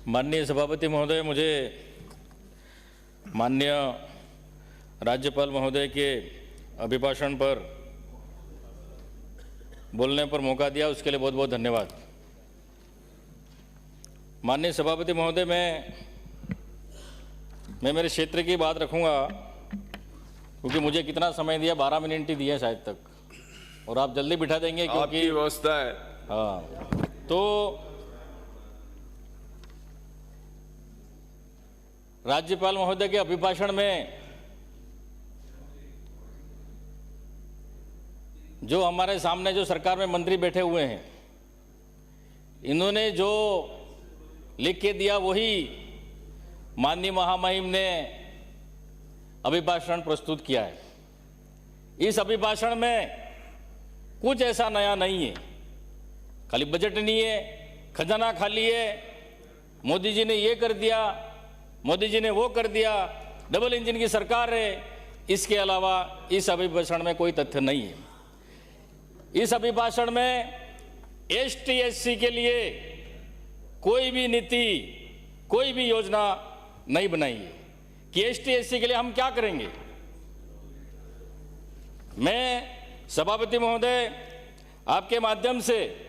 माननीय सभापति महोदय, मुझे माननीय राज्यपाल महोदय के अभिभाषण पर बोलने पर मौका दिया, उसके लिए बहुत बहुत धन्यवाद। माननीय सभापति महोदय, मैं मेरे क्षेत्र की बात रखूंगा क्योंकि मुझे कितना समय दिया, 12 मिनट ही दिए शायद तक, और आप जल्दी बिठा देंगे क्योंकि आपकी व्यवस्था है। हाँ, तो राज्यपाल महोदय के अभिभाषण में जो हमारे सामने जो सरकार में मंत्री बैठे हुए हैं, इन्होंने जो लिख के दिया वही माननीय महामहिम ने अभिभाषण प्रस्तुत किया है। इस अभिभाषण में कुछ ऐसा नया नहीं है, खाली बजट नहीं है, खजाना खाली है, मोदी जी ने ये कर दिया, मोदी जी ने वो कर दिया, डबल इंजन की सरकार है। इसके अलावा इस अभिभाषण में कोई तथ्य नहीं है। इस अभिभाषण में एसटी एससी के लिए कोई भी नीति, कोई भी योजना नहीं बनाई है कि एसटी एससी के लिए हम क्या करेंगे। मैं सभापति महोदय, आपके माध्यम से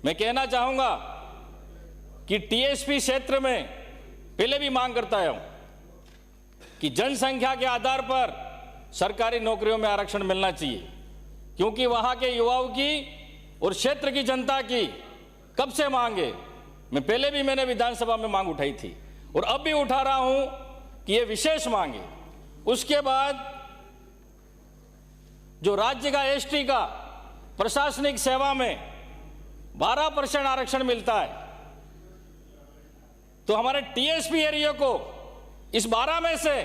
मैं कहना चाहूंगा कि टीएसपी क्षेत्र में पहले भी मांग करता हूं कि जनसंख्या के आधार पर सरकारी नौकरियों में आरक्षण मिलना चाहिए, क्योंकि वहां के युवाओं की और क्षेत्र की जनता की कब से मांग है। मैं पहले भी मैंने विधानसभा में मांग उठाई थी और अब भी उठा रहा हूं कि यह विशेष मांग है। उसके बाद जो राज्य का एसटी का प्रशासनिक सेवा में 12% आरक्षण मिलता है, तो हमारे टीएसपी एरिया को इस 12 में से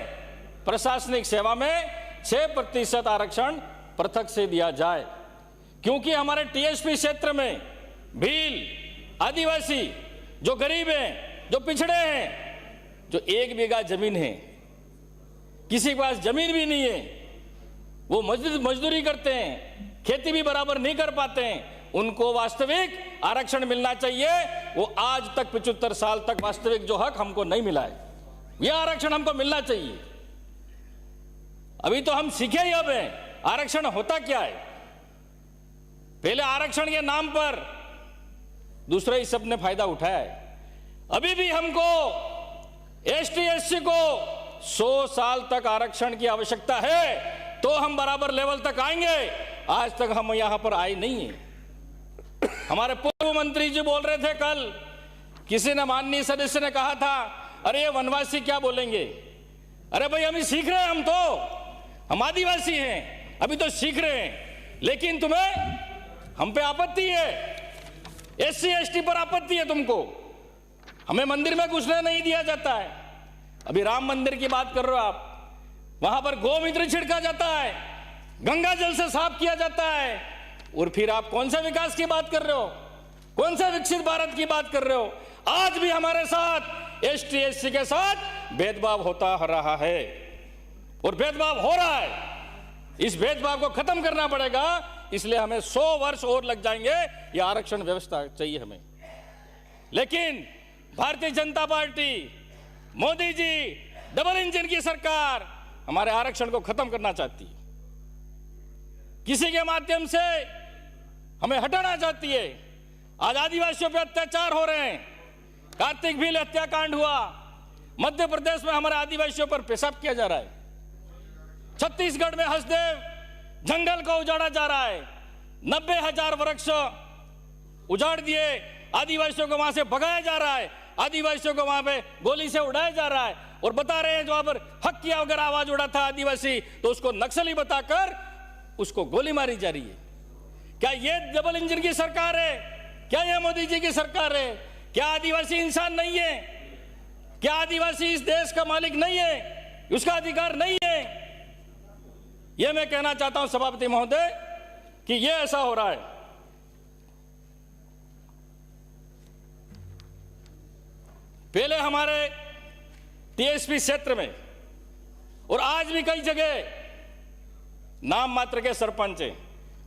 प्रशासनिक सेवा में 6% आरक्षण पृथक से दिया जाए, क्योंकि हमारे टीएसपी क्षेत्र में भील, आदिवासी, जो गरीब हैं, जो पिछड़े हैं, जो 1 बीघा जमीन है, किसी के पास जमीन भी नहीं है, वो मजदूरी करते हैं, खेती भी बराबर नहीं कर पाते हैं, उनको वास्तविक आरक्षण मिलना चाहिए। वो आज तक 75 साल तक वास्तविक जो हक हमको नहीं मिला है, यह आरक्षण हमको मिलना चाहिए। अभी तो हम सीखे ही अब हैं आरक्षण होता क्या है। पहले आरक्षण के नाम पर दूसरे ही सब ने फायदा उठाया है। अभी भी हमको एसटी एससी को 100 साल तक आरक्षण की आवश्यकता है, तो हम बराबर लेवल तक आएंगे। आज तक हम यहां पर आए नहीं है। हमारे पूर्व मंत्री जी बोल रहे थे कल, किसी ने, माननीय सदस्य ने कहा था, अरे ये वनवासी क्या बोलेंगे। अरे भाई, हम सीख रहे हैं, हम आदिवासी हैं, अभी तो सीख रहे हैं, लेकिन तुम्हें हम पे आपत्ति है, एससी एसटी पर आपत्ति है तुमको। हमें मंदिर में घुसने नहीं दिया जाता है। अभी राम मंदिर की बात कर रहे हो आप, वहां पर गोमूत्र छिड़का जाता है, गंगा जल से साफ किया जाता है, और फिर आप कौन सा विकास की बात कर रहे हो, कौन सा विकसित भारत की बात कर रहे हो। आज भी हमारे साथ एसटी एससी के साथ भेदभाव होता रहा है और भेदभाव हो रहा है। इस भेदभाव को खत्म करना पड़ेगा, इसलिए हमें 100 वर्ष और लग जाएंगे। यह आरक्षण व्यवस्था चाहिए हमें। लेकिन Bharatiya Janata party, Modi ji, double engine की सरकार हमारे आरक्षण को खत्म करना चाहती है, किसी के माध्यम से हमें हटाना चाहती है। आज आदिवासियों पर अत्याचार हो रहे हैं। कार्तिक भील हत्याकांड हुआ, मध्य प्रदेश में हमारे आदिवासियों पर पेशाब किया जा रहा है। छत्तीसगढ़ में हसदेव जंगल को उजाड़ा जा रहा है, 90,000 वृक्ष उजाड़ दिए, आदिवासियों को वहां से भगाया जा रहा है, आदिवासियों को वहां पे गोली से उड़ाया जा रहा है, और बता रहे हैं जो वहां पर हक किया अगर आवाज उड़ा था आदिवासी, तो उसको नक्सली बताकर उसको गोली मारी जा रही है। क्या ये डबल इंजन की सरकार है? क्या ये मोदी जी की सरकार है? क्या आदिवासी इंसान नहीं है? क्या आदिवासी इस देश का मालिक नहीं है? उसका अधिकार नहीं है? यह मैं कहना चाहता हूं सभापति महोदय कि यह ऐसा हो रहा है। पहले हमारे टीएसपी क्षेत्र में और आज भी कई जगह नाम मात्र के सरपंच हैं,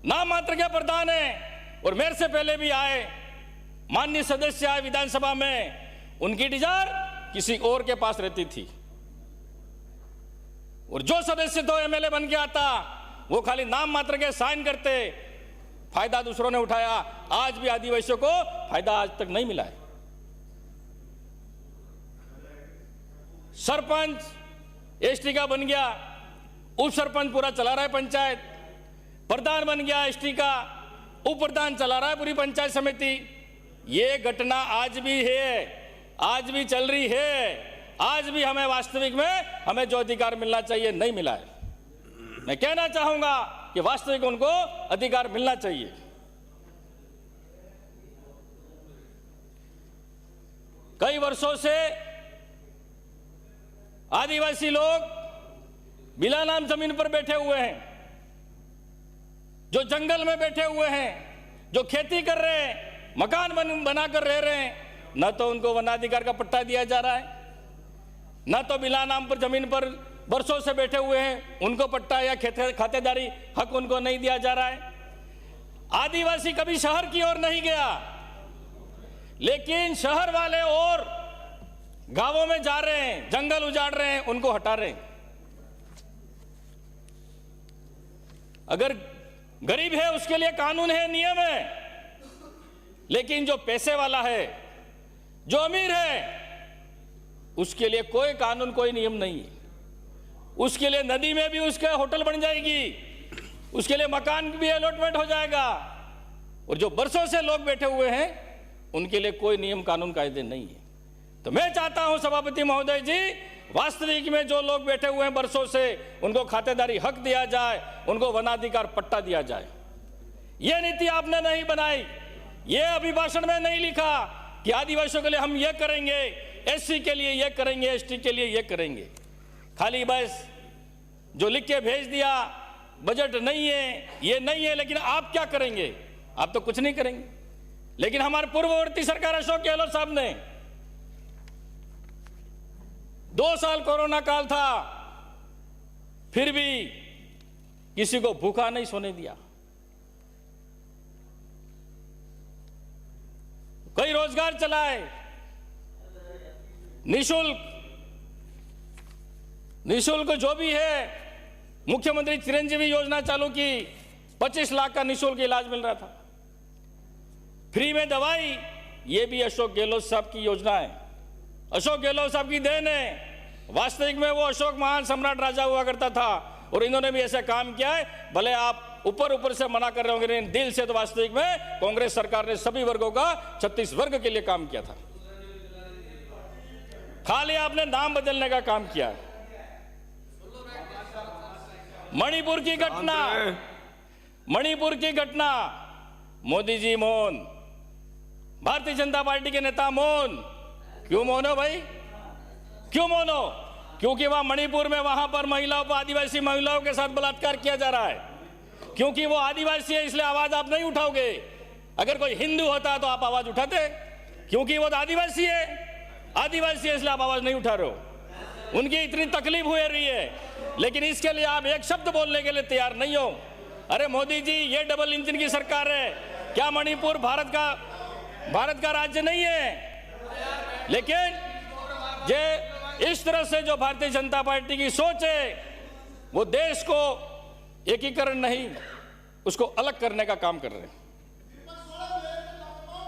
नाम मात्र के प्रधान हैं, और मेरे से पहले भी आए माननीय सदस्य आए विधानसभा में, उनकी डिजायर किसी और के पास रहती थी। और जो सदस्य तो एमएलए बन के आता वो खाली नाम मात्र के साइन करते, फायदा दूसरों ने उठाया। आज भी आदिवासियों को फायदा आज तक नहीं मिला है। सरपंच एसटी का बन गया, उप सरपंच पूरा चला रहा है पंचायत, प्रधान बन गया एसटी का, उप प्रधान चला रहा है पूरी पंचायत समिति। ये घटना आज भी है, आज भी चल रही है। आज भी हमें वास्तविक में हमें जो अधिकार मिलना चाहिए नहीं मिला है। मैं कहना चाहूंगा कि वास्तविक उनको अधिकार मिलना चाहिए। कई वर्षों से आदिवासी लोग बिला नाम जमीन पर बैठे हुए हैं, जो जंगल में बैठे हुए हैं, जो खेती कर रहे हैं, मकान बनाकर रह रहे हैं। न तो उनको वनाधिकार का पट्टा दिया जा रहा है, न तो बिला नाम पर जमीन पर वर्षों से बैठे हुए हैं उनको पट्टा या खातेदारी हक उनको नहीं दिया जा रहा है। आदिवासी कभी शहर की ओर नहीं गया, लेकिन शहर वाले और गांवों में जा रहे हैं, जंगल उजाड़ रहे हैं, उनको हटा रहे हैं। अगर गरीब है उसके लिए कानून है, नियम है, लेकिन जो पैसे वाला है, जो अमीर है, उसके लिए कोई कानून कोई नियम नहीं है। उसके लिए नदी में भी उसका होटल बन जाएगी, उसके लिए मकान भी अलॉटमेंट हो जाएगा। और जो बरसों से लोग बैठे हुए हैं उनके लिए कोई नियम कानून कायदे नहीं है। तो मैं चाहता हूं सभापति महोदय जी, वास्तविक में जो लोग बैठे हुए हैं बरसों से, उनको खातेदारी हक दिया जाए, उनको वनाधिकार पट्टा दिया जाए। यह नीति आपने नहीं बनाई, यह अभिभाषण में नहीं लिखा कि आदिवासियों के लिए हम ये करेंगे, एससी के लिए ये करेंगे, एसटी के लिए ये करेंगे। खाली बस जो लिख के भेज दिया, बजट नहीं है, ये नहीं है, लेकिन आप क्या करेंगे? आप तो कुछ नहीं करेंगे। लेकिन हमारे पूर्ववर्ती सरकार अशोक गहलोत साहब ने 2 साल कोरोना काल था, फिर भी किसी को भूखा नहीं सोने दिया। कई रोजगार चलाए, निःशुल्क जो भी है, मुख्यमंत्री चिरंजीवी योजना चालू की, 25 लाख का निःशुल्क इलाज मिल रहा था, फ्री में दवाई। ये भी अशोक गहलोत साहब की योजना है, अशोक गहलोत साहब की देन है। वास्तविक में वो अशोक महान सम्राट राजा हुआ करता था और इन्होंने भी ऐसा काम किया है। भले आप ऊपर से मना कर रहे होंगे, लेकिन दिल से तो वास्तविक में कांग्रेस सरकार ने सभी वर्गों का, 36 वर्ग के लिए काम किया था। खाली आपने नाम बदलने का काम किया। मणिपुर की घटना, मोदी जी मौन, भारतीय जनता पार्टी के नेता मौन। क्यों मौन हो भाई? क्यों मौन हो? क्योंकि वहां मणिपुर में वहां पर महिलाओं पर, आदिवासी महिलाओं के साथ बलात्कार किया जा रहा है। क्योंकि वो आदिवासी है इसलिए आवाज आप नहीं उठाओगे। अगर कोई हिंदू होता तो आप आवाज उठाते, क्योंकि वो तो आदिवासी है, इसलिए आप आवाज नहीं उठा रहे हो। उनकी इतनी तकलीफ हो रही है, लेकिन इसके लिए आप एक शब्द बोलने के लिए तैयार नहीं हो। अरे मोदी जी, ये डबल इंजन की सरकार है। क्या मणिपुर भारत का राज्य नहीं है? लेकिन ये इस तरह से जो भारतीय जनता पार्टी की सोच है, वो देश को एकीकरण नहीं, उसको अलग करने का काम कर रहे हैं।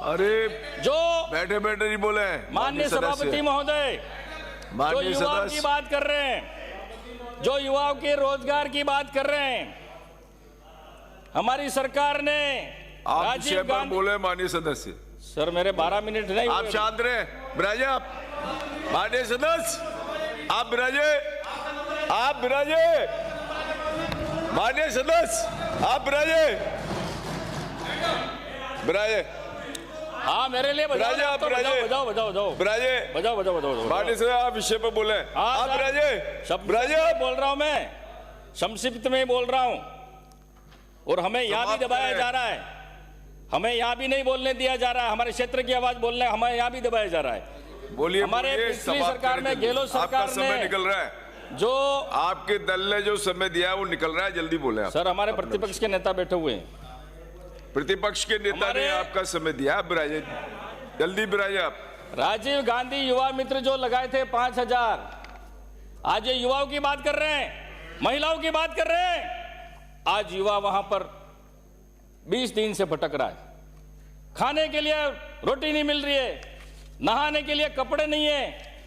अरे जो बैठे नहीं बोले माननीय सभापति महोदय, जो युवाओं की बात कर रहे हैं, जो युवाओं के रोजगार की बात कर रहे हैं, हमारी सरकार ने आप राजीव गांधी बोले माननीय सदस्य। सर मेरे 12 मिनट नहीं आप शांत रहे, बिराजे। आप माननीय सदस्य, आप बिराजे, माननीय सदस्य, आप बिराजे। हाँ, मेरे लिए बजाओ, माननीय सदस्य, आप विषय पर बोले। आप बिराजे, बोल रहा हूं मैं, संक्षिप्त में बोल रहा हूं। और हमें यहां भी दबाया जा रहा है, हमें यहां भी नहीं बोलने दिया जा रहा है। हमारे क्षेत्र की आवाज बोलने हमें यहां भी दबाया जा रहा है। बोलिए। हमारे पिछली सरकार में, गहलोत सरकार ने, समय निकल रहा है, जो आपके दल ने जो समय दिया है वो निकल रहा है, जल्दी बोले। सर हमारे प्रतिपक्ष के नेता बैठे हुए हैं, प्रतिपक्ष के नेता ने आपका समय दिया। आप बिराजे, जल्दी बिराजे। आप राजीव गांधी युवा मित्र जो लगाए थे 5,000, आज ये युवाओं की बात कर रहे हैं, महिलाओं की बात कर रहे हैं। आज युवा वहां पर 20 दिन से भटक रहा है, खाने के लिए रोटी नहीं मिल रही है, नहाने के लिए कपड़े नहीं है,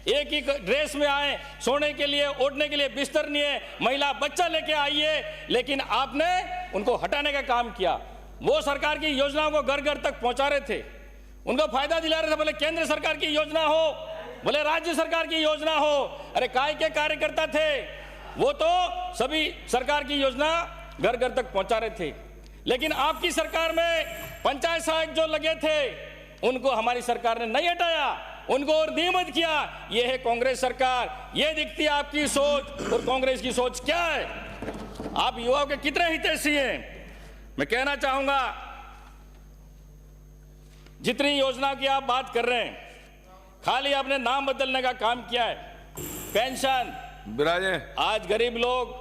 एक ही ड्रेस में आए, सोने के लिए ओढ़ने के लिए बिस्तर नहीं है, महिला बच्चा लेके आई है, लेकिन आपने उनको हटाने का काम किया। वो सरकार की योजनाओं को घर घर तक पहुंचा रहे थे, उनको फायदा दिला रहे थे, बोले केंद्र सरकार की योजना हो, बोले राज्य सरकार की योजना हो। अरे काय के कार्यकर्ता थे वो, तो सभी सरकार की योजना घर घर तक पहुंचा रहे थे। लेकिन आपकी सरकार में पंचायत सहायक जो लगे थे उनको हमारी सरकार ने नहीं हटाया, उनको और नियमित किया। ये है कांग्रेस सरकार, ये दिखती है आपकी सोच, और कांग्रेस की सोच क्या है। आप युवाओं के कितने हितैषी हैं। मैं कहना चाहूंगा, जितनी योजना की आप बात कर रहे हैं, खाली आपने नाम बदलने का काम किया है। पेंशन, बिराजे आज गरीब लोग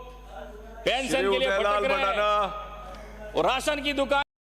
पेंशन के लिए भटक रहे हैं, और राशन की दुकान